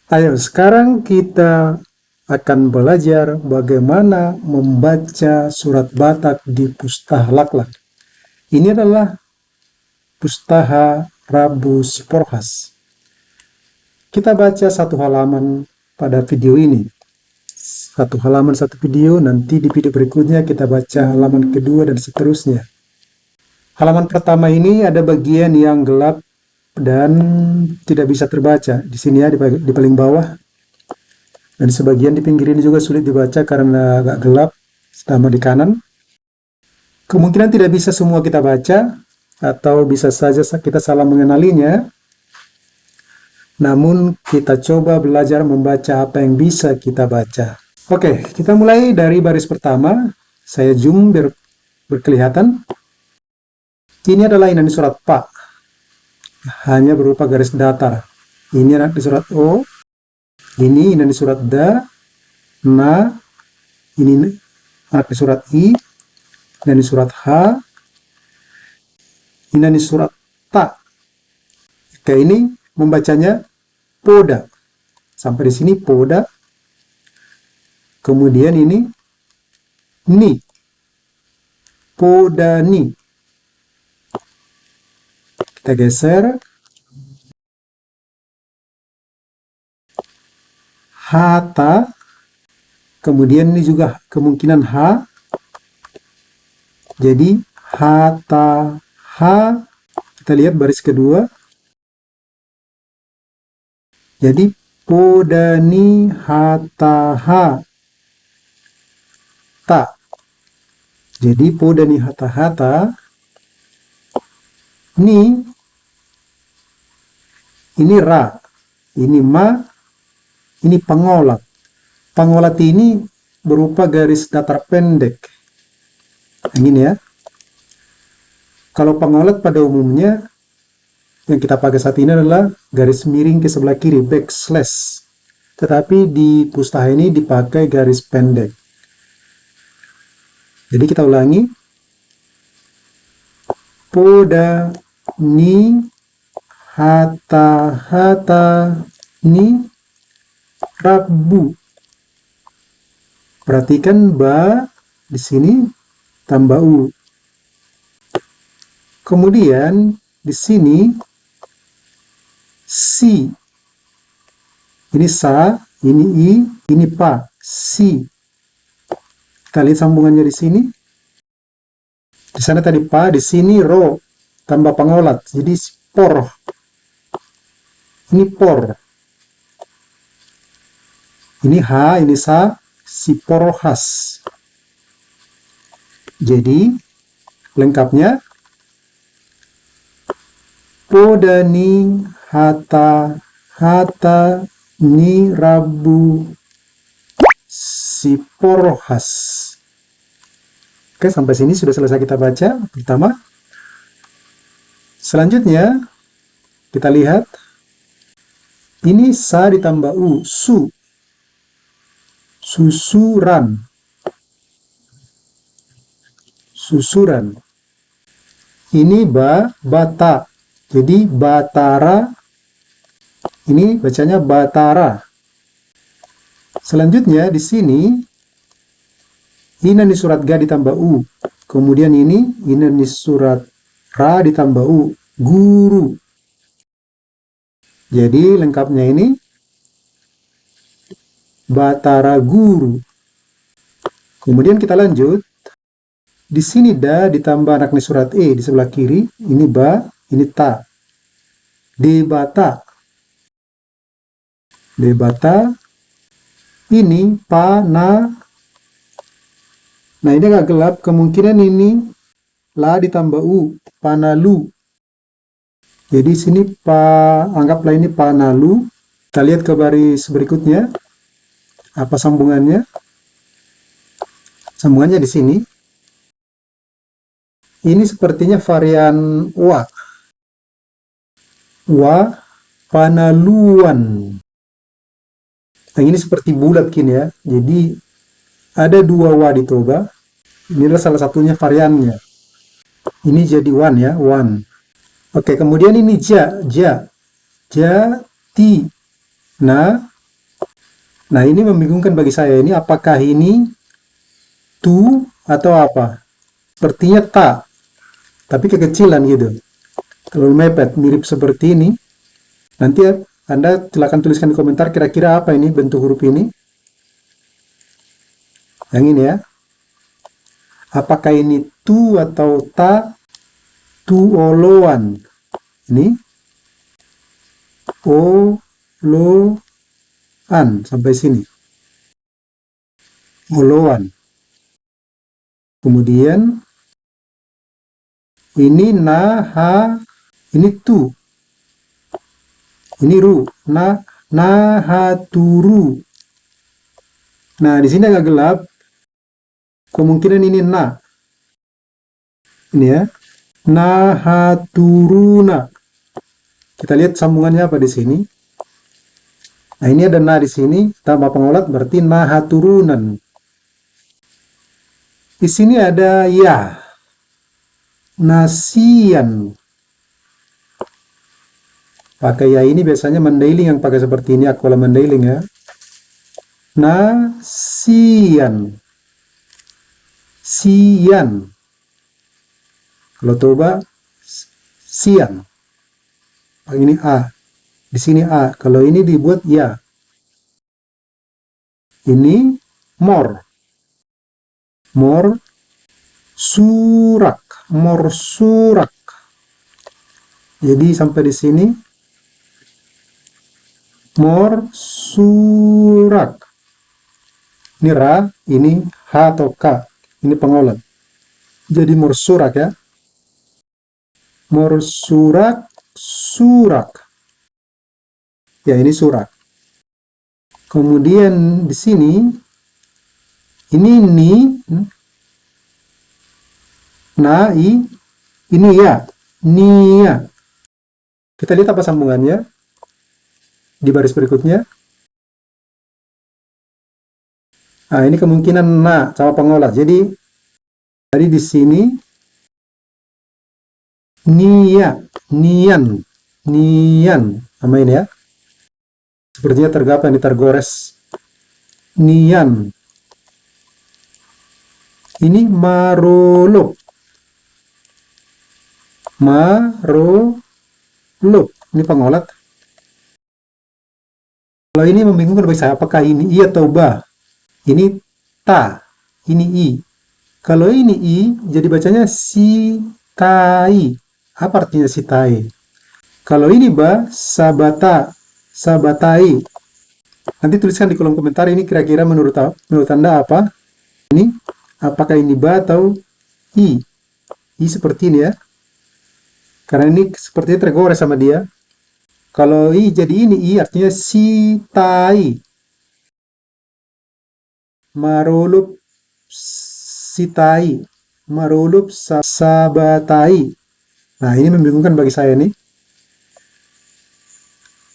Ayo, sekarang kita akan belajar bagaimana membaca surat Batak di Pustaha Laklak. Ini adalah Pustaha Rabu Siporhas. Kita baca satu halaman pada video ini. Satu halaman satu video, nanti di video berikutnya kita baca halaman kedua dan seterusnya. Halaman pertama ini ada bagian yang gelap dan tidak bisa terbaca. Di sini ya, di paling bawah. Dan sebagian di pinggir ini juga sulit dibaca karena agak gelap, sama di kanan. Kemungkinan tidak bisa semua kita baca, atau bisa saja kita salah mengenalinya. Namun kita coba belajar membaca apa yang bisa kita baca. Oke, kita mulai dari baris pertama. Saya zoom biar berkelihatan. Ini adalah inani surat Pa. Hanya berupa garis datar. Ini di surat O. Ini inani surat Da. Na. Ini di surat I. Inani surat H. Inani surat Ta. Oke, ini membacanya Poda. Sampai di sini Poda. Kemudian ini Ni. Poda Ni. Kita geser. Hata. Kemudian ini juga kemungkinan H. Jadi Hata H. Kita lihat baris kedua. Jadi Podani Hata H. Ta. Jadi Podani Hata Hata. Ni. Ini Ra. Ini Ma. Ini pengolat. Pengolat ini berupa garis datar pendek. Ini ya. Kalau pengolat pada umumnya yang kita pakai saat ini adalah garis miring ke sebelah kiri, backslash. Tetapi di Pustaha ini dipakai garis pendek. Jadi kita ulangi. Poda Ni Hata Hata Ni Rabu. Perhatikan ba di sini tambah u. Kemudian di sini si. Ini sa, ini i, ini pa, si. Kita lihat sambungannya di sini. Di sana tadi pa, di sini ro tambah pengolat. Jadi por. Ini por. Ini H, ini sa, si porhas. Jadi, lengkapnya, Podani Hata Hata Ni Rabu si porhas. Oke, sampai sini sudah selesai kita baca pertama. Selanjutnya, kita lihat. Ini sa ditambah u, su. Susuran. Susuran. Ini ba, bata. Jadi batara. Ini bacanya batara. Selanjutnya di sini inani surat ga ditambah u. Kemudian ini inani surat ra ditambah u, guru. Jadi lengkapnya ini Batara Guru. Kemudian kita lanjut. Di sini da ditambah anak surat e di sebelah kiri. Ini ba, ini ta. Debata. Debata. Ini pa, na. Nah, ini agak gelap. Kemungkinan ini la ditambah u. Panalu. Jadi sini pa, anggaplah ini panalu. Kita lihat ke baris berikutnya. Apa sambungannya? Sambungannya di sini. Ini sepertinya varian wa. Wa panaluan. Nah, ini seperti bulat gini ya. Jadi ada dua wa di toba. Ini adalah salah satunya variannya. Ini jadi wan ya, wan. Oke, kemudian ini ja, ja. Ja, ti. Na, Nah, ini membingungkan bagi saya. Ini apakah ini tu atau apa? Sepertinya ta, tapi kekecilan gitu. Terlalu mepet, mirip seperti ini. Nanti ya, Anda silakan tuliskan di komentar kira-kira apa ini bentuk huruf ini. Yang ini ya. Apakah ini tu atau ta? Tu oloan. Ini o lo an sampai sini. Oloan. Kemudian ini na ha, ini tu. Ini ru, na ha turu. Nah, di sini agak gelap. Kemungkinan ini na. Ini ya. Na ha turuna. Kita lihat sambungannya apa di sini. Nah, ini ada na di sini tambah pengolat berarti na ha turunan. Di sini ada ya. Nasian. Pakai ya ini biasanya mandailing yang pakai seperti ini, akuala mandailing ya. Nasian. Sian. Kalau coba sian. Ini a. Di sini a. Kalau ini dibuat ya. Ini mor. Mor surak. Mor surak. Jadi sampai di sini mor surak. Ini ra, ini ha atau ka. Ini pengolat. Jadi mor surak ya. Mor surak, surak. Ya, ini surak. Kemudian di sini ini ni, na, i, ini ya, nia. Kita lihat apa sambungannya di baris berikutnya. Nah, ini kemungkinan na sama pengolat. Jadi di sini nia, nian, nian sama ini ya. Sepertinya tergapa ini tergores. Nian. Ini marolop. Marolop. Ini pengolat. Kalau ini membingungkan bagi saya, apakah ini i atau ba? Ini ta, ini i. Kalau ini i, jadi bacanya si tai. Apa artinya si tai? Kalau ini ba, sabata, sabatai. Nanti tuliskan di kolom komentar ini kira-kira menurut Anda apa? Ini, apakah ini ba atau i? I seperti ini ya. Karena ini sepertinya tergores sama dia. Kalau i jadi ini i artinya si tai. Marulup sitai. Marulup sabatai. Nah, ini membingungkan bagi saya nih.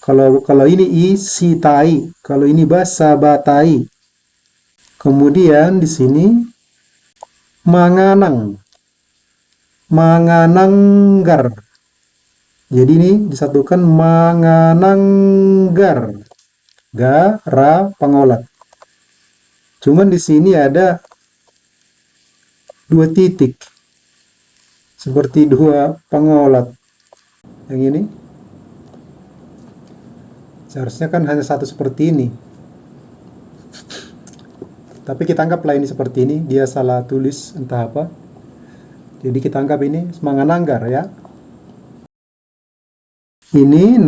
Kalau ini i si tai, kalau ini ba sabatai. Kemudian di sini manganang. Mangananggar. Jadi ini disatukan mangananggar. Ga, ra, pengolat. Cuman di sini ada dua titik. Seperti dua pengolat. Yang ini. Seharusnya kan hanya satu seperti ini. Tapi kita anggaplah ini seperti ini. Dia salah tulis entah apa. Jadi kita anggap ini mangananggar ya. Ini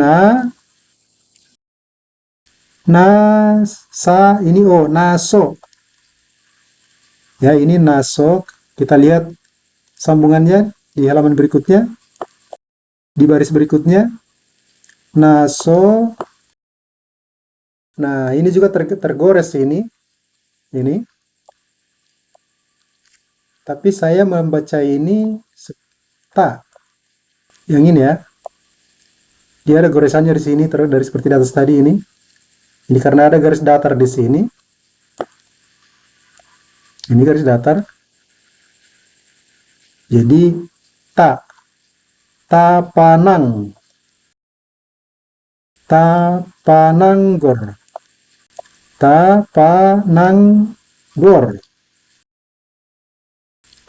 sa, ini o, naso. Ya, ini naso. Kita lihat sambungannya di halaman berikutnya. Di baris berikutnya. Naso. Nah, ini juga tergores ini. Ini. Tapi saya membaca ini ta. Yang ini ya. Dia ada goresannya di sini terus dari seperti di atas tadi ini. Ini karena ada garis datar di sini. Ini garis datar. Jadi tapananggor. Tapananggor.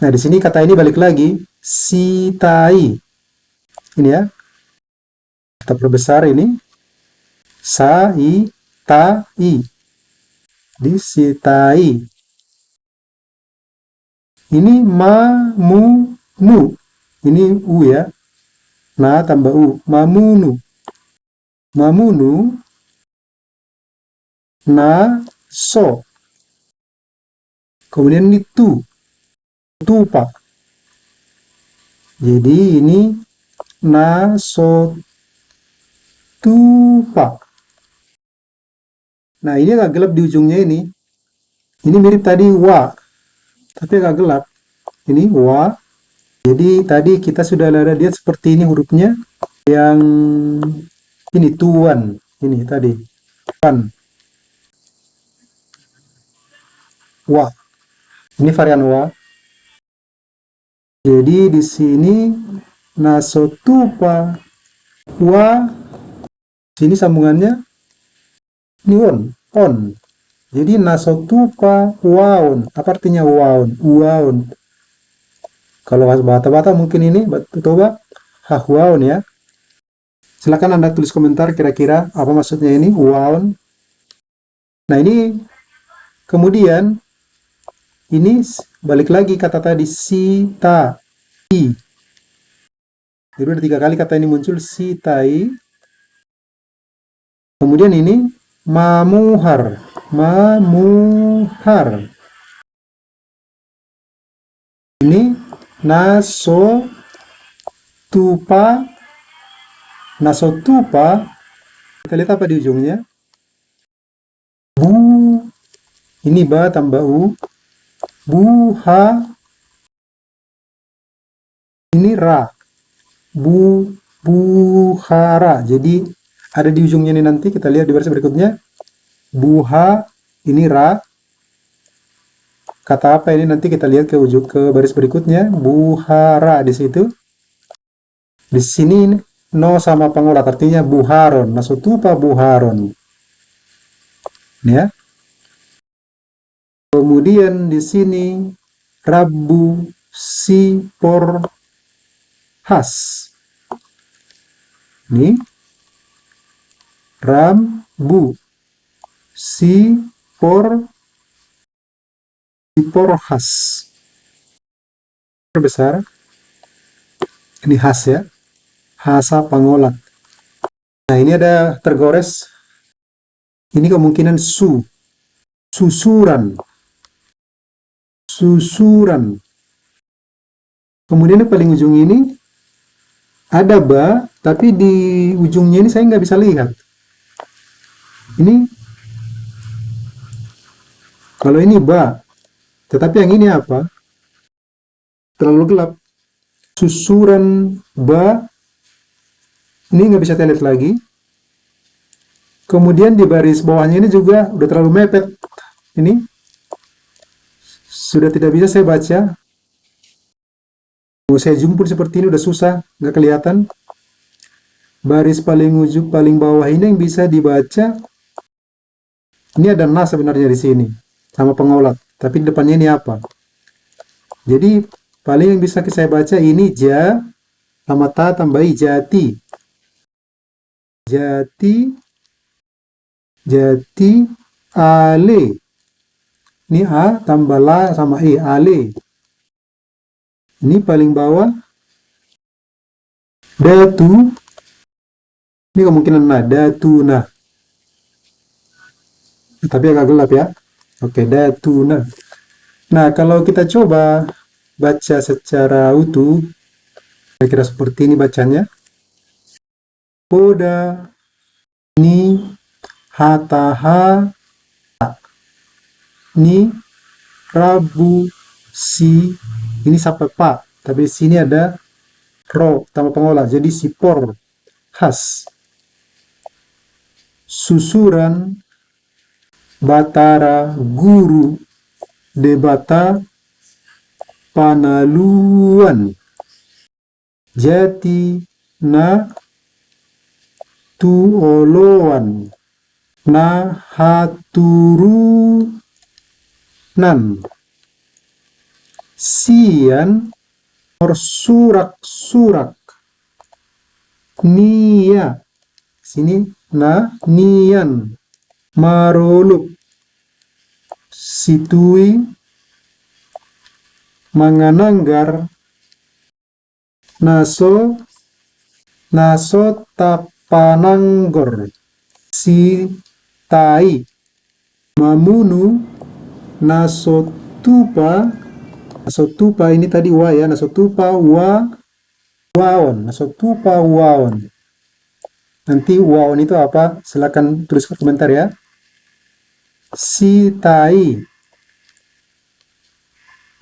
Nah, di sini kata ini balik lagi, sitai. Ini ya, kita perbesar ini, sai, tai, disitai. Ini mamunu, ini u ya, na tambah u, mamunu. Mamunu, na, so. Kemudian ini tupa. Jadi ini na, so, tupa. Nah, ini agak gelap di ujungnya ini. Ini mirip tadi wa, tapi agak gelap. Ini wa. Jadi tadi kita sudah lihat seperti ini hurufnya. Yang ini tuan. Ini tadi. Tuan. Wa. Ini varian wa. Jadi di sini nasotupa wa. Sini sambungannya ini on. Jadi nasotupa waon. Apa artinya waon? Waon. Kalau bata-bata mungkin ini coba waon ya. Silakan Anda tulis komentar kira-kira apa maksudnya ini waon. Nah, ini kemudian ini balik lagi kata tadi sita i. Jadi ada 3 kali kata ini muncul, sitai. Kemudian ini mamuhar. Mamuhar. Ini naso tupa. Naso tupa. Kita lihat apa di ujungnya? Bu. Ini ba tambah u. Buha. Ini ra. Buhara. Jadi ada di ujungnya ini, nanti kita lihat di baris berikutnya. Buha, ini ra. Kata apa ini nanti kita lihat ke baris berikutnya. Buhara di situ. Di sini no sama pengolat artinya buharon. Nasutupa buharon. Ini ya. Kemudian di sini Rabu sipor has. Ini Rambu sipor has. Besar. Ini has ya. Hasa pengolat. Nah, ini ada tergores. Ini kemungkinan susuran. Susuran. Kemudian di paling ujung ini ada ba, tapi di ujungnya ini saya nggak bisa lihat. Ini kalau ini ba, tetapi yang ini apa? Terlalu gelap. Susuran ba, ini nggak bisa saya lihat lagi. Kemudian di baris bawahnya ini juga udah terlalu mepet. Ini sudah tidak bisa saya baca. Mau saya zoom pun seperti ini udah susah, nggak kelihatan. Baris paling ujung paling bawah ini yang bisa dibaca. Ini ada na sebenarnya di sini sama pengolat, tapi di depannya ini apa? Jadi paling yang bisa saya baca ini ja sama ta tambah jati. Jati ale. Ini a tambah la sama e, ale. Ini paling bawah datu. Ini kemungkinan na, datu na. Tapi agak gelap ya. Oke, datu na. Nah, kalau kita coba baca secara utuh, kira-kira seperti ini bacanya. Poda ni hataha ni rabu si, ini sampai pa, tapi di sini ada ro tambah pengolah, jadi sipor khas. Susuran batara guru debata panaluan jati na tuoloan. Nahaturunan. Sian surak-surak. Nia. Sini nian. Marulup. Situi mangananggar. Naso tapananggor. Si tai. Mamunu nasotupa. Nasotupa ini tadi wa ya. Nasotupa waon. Nasotupa waon. Nanti waon itu apa? Silakan tulis ke komentar ya. Si tai.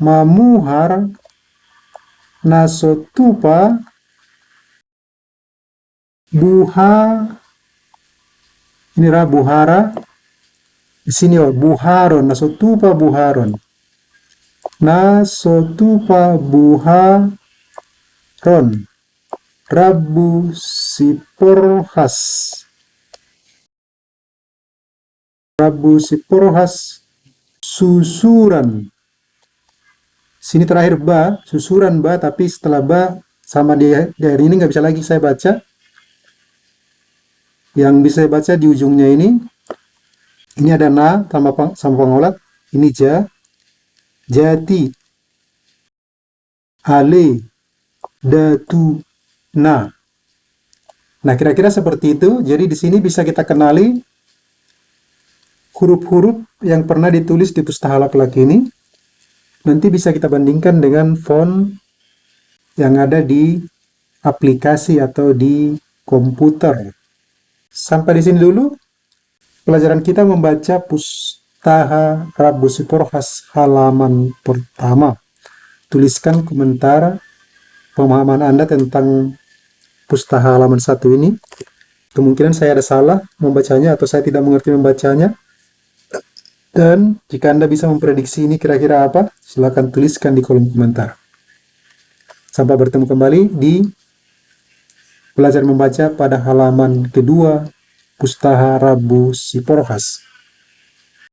Mamuhar nasotupa buhara. Di sini buharon, nasotupa buharon. Nasotupa buharon. Rabu siporhas. Rabu siporhas susuran. Sini terakhir ba, susuran ba, tapi setelah ba sama di akhir ini nggak bisa lagi saya baca. Yang bisa saya baca di ujungnya ini ada na sama pengolat, ini jati, ale, datu, na. Nah, kira-kira seperti itu. Jadi di sini bisa kita kenali huruf-huruf yang pernah ditulis di Pustaka Lak-Lak ini. Nanti bisa kita bandingkan dengan font yang ada di aplikasi atau di komputer. Sampai di sini dulu pelajaran kita membaca Pustaka Rabu Siporhas halaman pertama. Tuliskan komentar pemahaman Anda tentang Pustaka halaman 1 ini. Kemungkinan saya ada salah membacanya atau saya tidak mengerti membacanya. Dan jika Anda bisa memprediksi ini kira-kira apa, silakan tuliskan di kolom komentar. Sampai bertemu kembali di belajar membaca pada halaman kedua Pustaka Rabu Siporhas.